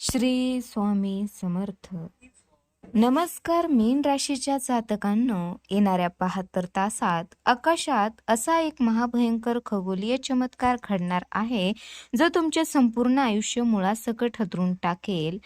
श्री स्वामी समर्थ. नमस्कार. मीन राशीच्या जातकांनो, येणाऱ्या 72 तासात आकाशात असा एक महाभयंकर खगोलीय चमत्कार घडणार आहे जो तुमचे संपूर्ण आयुष्य मुळासकट हतरून टाकेल.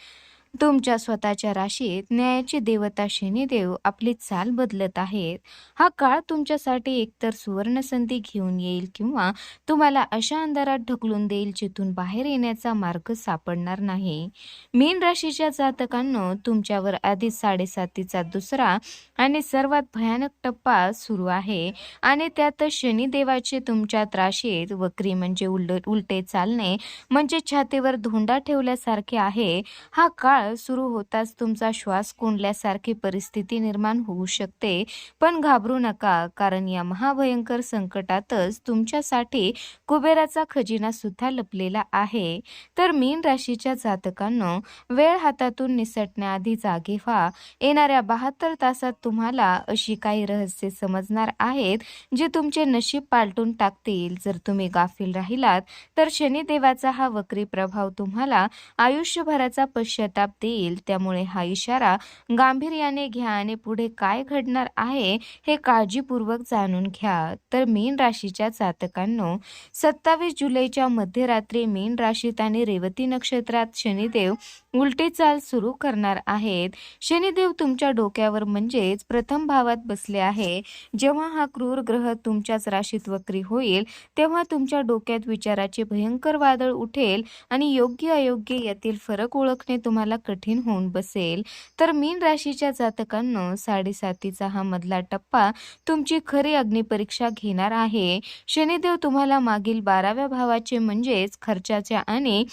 तुमच्या स्वतःच्या राशीत न्यायाची देवता शनिदेव आपली चाल बदलत आहेत. हा काळ तुमच्यासाठी एकतर सुवर्ण संधी घेऊन येईल किंवा तुम्हाला अशा अंधारात ढकलून देईल जिथून बाहेर येण्याचा मार्ग सापडणार नाही. मीन राशीच्या जातकांनो, तुमच्यावर आधीच 7.5चा दुसरा आणि सर्वात भयानक टप्पा सुरू आहे आणि त्यातच शनिदेवाचे तुमच्या राशीत वक्री म्हणजे उलटे चालणे म्हणजे छातीवर धोंडा ठेवल्यासारखे आहे. हा काळ सुरू होताच तुमचा श्वास कोंडल्यासारखी परिस्थिती निर्माण होऊ शकते, पण घाबरू नका, कारण या महाभयंकर संकटातच तुमच्यासाठी कुबेराचा खजिना सुद्धा लपलेला आहे. तर मीन राशीच्या जातकांनो, वेळ हातातून निसटण्याआधी जागे व्हा. येणाऱ्या 72 तासात तुम्हाला अशी काही रहस्ये समजणार आहेत जे तुमचे नशीब पालटून टाकतील. जर तुम्ही गाफील राहिलात तर शनिदेवाचा हा वक्री प्रभाव तुम्हाला आयुष्यभराचा पश्चाताप देईल. त्यामुळे हा इशारा गांभीर्याने घ्या आणि पुढे काय घडणार आहे हे काळजीपूर्वक जाणून घ्या. तर मीन राशीच्या जातकांनो, 27 जुलैच्या मध्यरात्री मीन राशीत आणि रेवती नक्षत्रात शनिदेव उलटी चाल सुरू करणार आहेत. शनिदेव तुमच्या डोक्यावर म्हणजेच प्रथम भावात बसले आहे. जेव्हा हा क्रूर ग्रह तुमच्याच राशीत वक्री होईल तेव्हा तुमच्या डोक्यात विचाराचे भयंकर वादळ उठेल आणि योग्य अयोग्य यातील फरक ओळखणे तुम्हाला कठीण होऊन बसेल. तर मीन राशीच्या जातकांनो, 7.5चा हा मधला टप्पा तुमची खरी अग्निपरीक्षा घेणार आहे. शनिदेव तुम्हाला मागील 12व्या भावाचे म्हणजेच खर्चाच्या आणि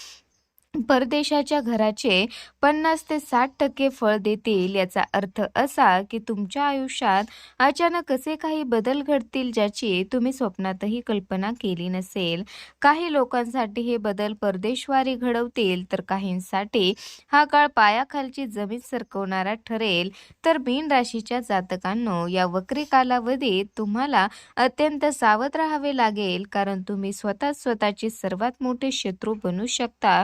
परदेशाच्या घराचे 50 ते 60% फळ देतील. याचा अर्थ असा की तुमच्या आयुष्यात अचानक असे काही बदल घडतील ज्याची तुम्ही स्वप्नातही कल्पना केली नसेल. काही लोकांसाठी हे बदल परदेशवारी घडवतील तर काहींसाठी हा काळ पायाखालची जमीन सरकवणारा ठरेल. तर मीन राशीच्या जातकांनो, या वक्री कालावधीत तुम्हाला अत्यंत सावध राहावे लागेल, कारण तुम्ही स्वतःची सर्वात मोठे शत्रू बनू शकता.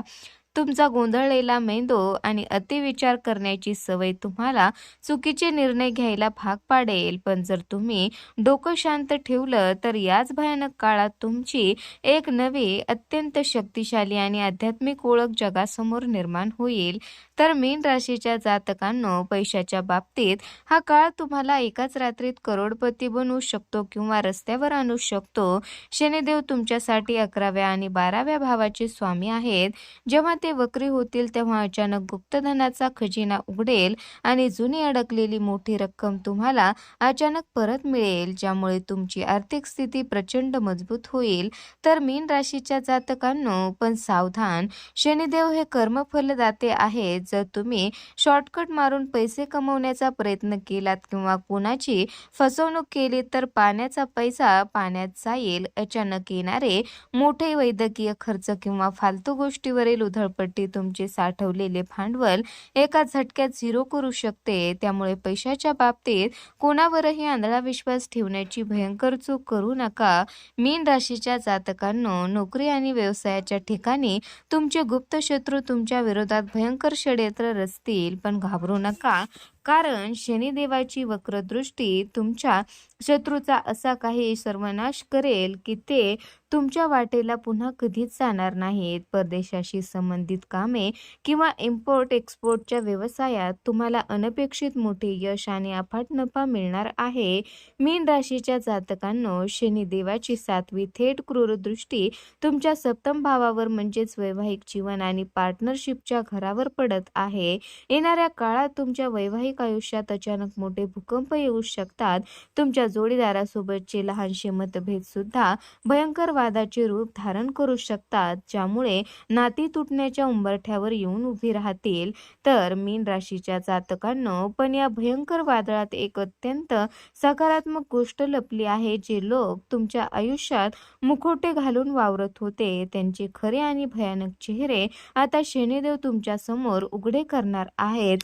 तुमचा गोंधळलेला मेंदू आणि अतिविचार करण्याची सवय तुम्हाला चुकीचे निर्णय घ्यायला भाग पाडेल. पण जर तुम्ही डोकं शांत ठेवलं तर याच भयानक काळात तुमची एक नवी अत्यंत शक्तिशाली आणि आध्यात्मिक ओळख जगासमोर निर्माण होईल. तर मीन राशीच्या जातकांनो, पैशाच्या बाबतीत हा काळ तुम्हाला एकाच रात्रीत करोडपती बनवू शकतो किंवा रस्त्यावर आणू शकतो. शनिदेव तुमच्यासाठी 11व्या आणि 12व्या भावाचे स्वामी आहेत. जेव्हा ते वक्री होतील तेव्हा अचानक गुप्तधनाचा खजिना उघडेल आणि जुनी अडकलेली मोठी रक्कम तुम्हाला अचानक परत मिळेल, ज्यामुळे तुमची आर्थिक स्थिती प्रचंड मजबूत होईल. तर मीन राशीच्या जातकांनो, पण सावधान, शनिदेव हे कर्मफलदाते आहेत. जर तुम्ही शॉर्टकट मारून पैसे कमवण्याचा प्रयत्न केलात किंवा कोणाची फसवणूक केली तर पाण्याचा पैसा पाण्यात जाईल. अचानक येणारे मोठे वैद्यकीय खर्च किंवा फालतू गोष्टीवरील उधळपट्टी तुमचे साठवलेले भांडवल एका झटक्यात झिरो करू शकते. त्यामुळे पैशाच्या बाबतीत कोणावरही आंधळा विश्वास ठेवण्याची भयंकर चूक करू नका. मीन राशीच्या जातकांनो, नोकरी आणि व्यवसायाच्या ठिकाणी तुमचे गुप्त शत्रू तुमच्या विरोधात भयंकर षड्यंत्र रचतील, पण घाबरू नका, कारण शनिदेवाची वक्रदृष्टी तुमच्या शत्रूचा असा काही सर्वनाश करेल की ते तुमच्या वाटेला पुन्हा कधीच जाणार नाहीत. परदेशाशी संबंधित कामे किंवा इम्पोर्ट एक्सपोर्टच्या व्यवसायात तुम्हाला अनपेक्षित मोठे यश आणि अफाट नफा मिळणार आहे. मीन राशीच्या जातकांनो, शनिदेवाची 7वी थेट क्रूर दृष्टी तुमच्या सप्तम भावावर म्हणजेच वैवाहिक जीवन आणि पार्टनरशिपच्या घरावर पडत आहे. येणाऱ्या काळात तुमच्या वैवाहिक आयुष्यात अचानक मोठे भूकंप येऊ शकतात. तुमच्या जोडीदारासोबतचे लहानसे मतभेद सुद्धा भयंकर वादाचे रूप धारण करू शकतात, ज्यामुळे नाती तुटण्याच्या उंबरठ्यावर येऊन उभी राहतील. तर मीन राशीच्या जातकांनो, पण या भयंकर वादळात एक अत्यंत सकारात्मक गोष्ट लपली आहे. जे लोक तुमच्या आयुष्यात मुखोटे घालून वावरत होते त्यांचे खरे आणि भयानक चेहरे आता शनिदेव तुमच्या समोर उघडे करणार आहेत.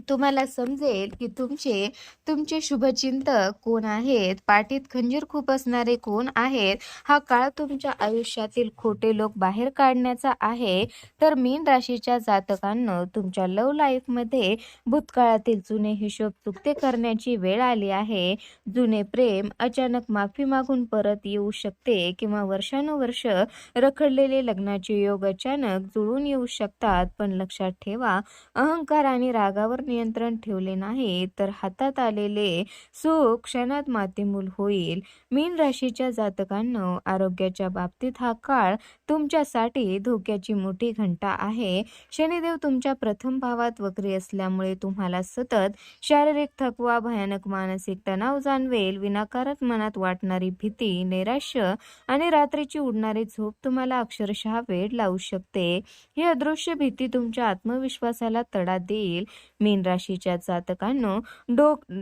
तुम्हाला समजेल की तुमचे शुभचिंतक कोण आहेत, पाठीत खंजीर खूप असणारे कोण आहेत. हा काळ तुमच्या आयुष्यातील खोटे लोक बाहेर काढण्याचा आहे. तर मीन राशीच्या जातकांनो, तुमच्या लव्ह लाईफमध्ये भूतकाळातील जुने हिशोब चुकते करण्याची वेळ आली आहे. जुने प्रेम अचानक माफी मागून परत येऊ शकते किंवा वर्षानुवर्ष रखडलेले लग्नाचे योग अचानक जुळून येऊ शकतात. पण लक्षात ठेवा, अहंकार आणि रागावर नियंत्रण ठेवले नाही तर हातात आलेले सुख क्षणात मातीमूल होईल. मीन राशीच्या जातकांनो, आरोग्याच्या बाबतीत हा काळ तुमच्यासाठी धोक्याची मोठी घंटा आहे. शनिदेव तुमच्या प्रथम भावात वक्री असल्यामुळे तुम्हाला सतत शारीरिक थकवा, भयानक मानसिक तणाव जाणवेल. विनाकारण मनात वाटणारी भीती, नैराश्य आणि रात्रीची उडणारी झोप तुम्हाला अक्षरशः वेड लावू शकते. ही अदृश्य भीती तुमच्या आत्मविश्वासाला तडा देईल. मीन राशीच्या जातकांनो,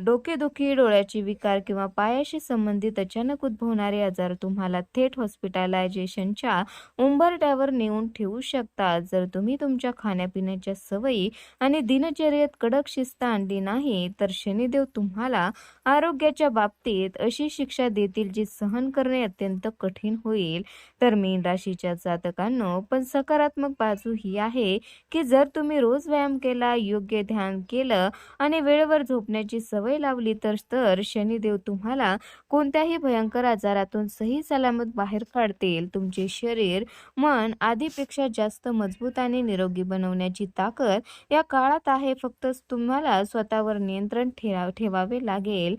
डोकेदुखी, डोळ्याचे विकार किंवा पायाशी संबंधित अचानक उद्भवणारे आजार तुम्हाला थेट हॉस्पिटलायझेशनच्या उंबरठ्यावर नेऊन ठेवू शकतात. जर तुम्ही तुमच्या खाण्यापिण्याच्या सवयी आणि दिनचर्येत कडक शिस्त आणली नाही तर शनिदेव तुम्हाला आरोग्याच्या बाबतीत अशी शिक्षा देतील जी सहन करणे अत्यंत कठीण होईल. तर मीन राशीच्या जातकांनो, पण सकारात्मक बाजू ही आहे की जर तुम्ही रोज व्यायाम केला, योग्य ध्यान केलं आणि वेळेवर झोपण्याची सवय लावली तर शनिदेव तुम्हाला कोणत्याही भयंकर आजारातून सही सलामत बाहेर काढतील. तुमचे शरीर, मन आधीपेक्षा जास्त मजबूत आणि निरोगी बनवण्याची ताकद या काळात आहे. फक्त तुम्हाला स्वतःवर नियंत्रण ठेवावे लागेल.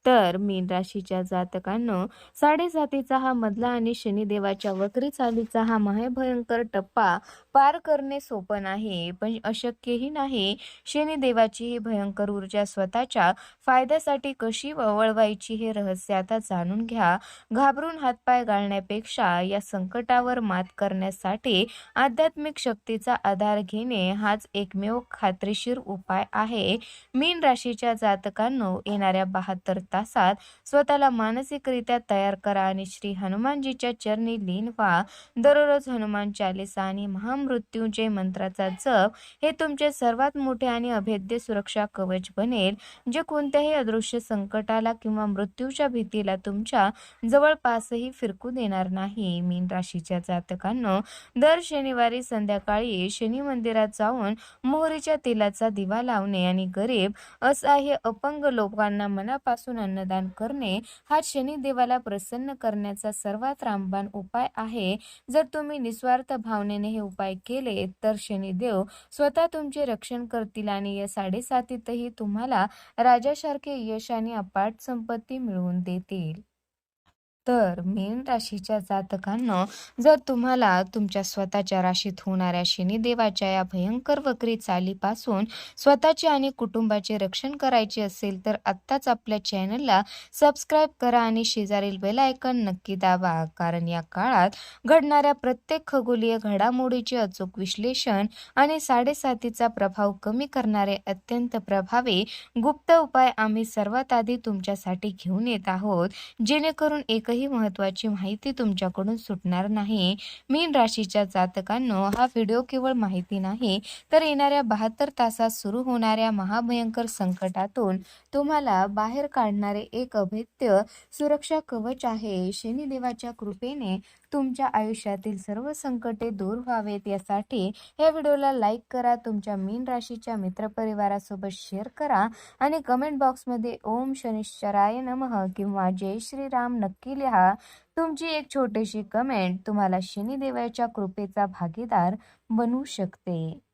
तर मीन राशीच्या जातकांनो, साडेसातीचा हा मधला आणि शनिदेवाच्या वक्री चालीचा हा महाभयंकर टप्पा पार करणे सोपं नाही, पण अशक्यही नाही. शनिदेवाची ही भयंकर ऊर्जा स्वतःच्या फायद्यासाठी कशी वळवायची हे रहस्य आता जाणून घ्या. घाबरून हातपाय गाळण्यापेक्षा या संकटावर मात करण्यासाठी आध्यात्मिक शक्तीचा आधार घेणे हाच एकमेव खात्रीशीर उपाय आहे. मीन राशीच्या जातकांनो, येणाऱ्या 72 तासात स्वतःला मानसिकरित्या तयार करा आणि श्री हनुमानजीच्या चरणी लीन व्हा. दररोज हनुमान चालीसा आणि महामृत्युंजय मंत्राचा जप हे तुमचे सर्वात मोठे आणि अभेद्य सुरक्षा कवच बनेल, जे कोणत्याही अदृश्य संकटाला किंवा मृत्यूच्या भीतीला तुमच्या जवळपासही फिरकू देणार नाही. मीन राशीच्या जातकांनो, दर शनिवारी संध्याकाळी शनी मंदिरात जाऊन मोहरीच्या तेलाचा दिवा लावणे आणि गरीब, असहाय्य, अपंग लोकांना मनापासून अन्नदान करणे हा शनिदेवाला प्रसन्न करण्याचा सर्वात रामबाण उपाय आहे. जर तुम्ही निस्वार्थ भावनेने हे उपाय केले तर शनिदेव स्वतः तुमचे रक्षण करतील आणि या साडेसातीतही तुम्हाला राजासारखे यश आणि अफाट संपत्ती मिळवून देतील. तर मीन राशीच्या जातकांनो, जर तुम्हाला तुमच्या स्वतःच्या राशीत होणाऱ्या शनिदेवाच्या या भयंकर वक्री चालीपासून स्वतःचे आणि कुटुंबाचे रक्षण करायचे असेल तर आत्ताच आपल्या चॅनलला सबस्क्राईब करा आणि शेजारील बेल आयकॉन नक्की दाबा. कारण या काळात घडणाऱ्या प्रत्येक खगोलीय घडामोडीचे अचूक विश्लेषण आणि साडेसातीचा प्रभाव कमी करणारे अत्यंत प्रभावी गुप्त उपाय आम्ही सर्वात आधी तुमच्यासाठी घेऊन येत आहोत, जेणेकरून एकही महत्त्वाची माहिती तुमच्याकडून सुटणार नाही. मीन राशीच्या जातकांनो, हा व्हिडिओ केवळ माहिती नाही तर येणाऱ्या 72 तासात सुरू होणाऱ्या महाभयंकर संकटातून तुम्हाला बाहेर काढणारे एक अभेद्य सुरक्षा कवच आहे. शनिदेवाच्या कृपेने तुमच्या आयुष्यातील सर्व संकटे दूर व्हावेत यासाठी या व्हिडिओला लाईक करा, तुमच्या मीन राशीच्या मित्रपरिवारासोबत शेअर करा आणि कमेंट बॉक्समध्ये ओम शनिश्चराय नमः किंवा जय श्रीराम नक्की लिहा. तुमची एक छोटीशी कमेंट तुम्हाला शनिदेवाच्या कृपेचा भागीदार बनवू शकते.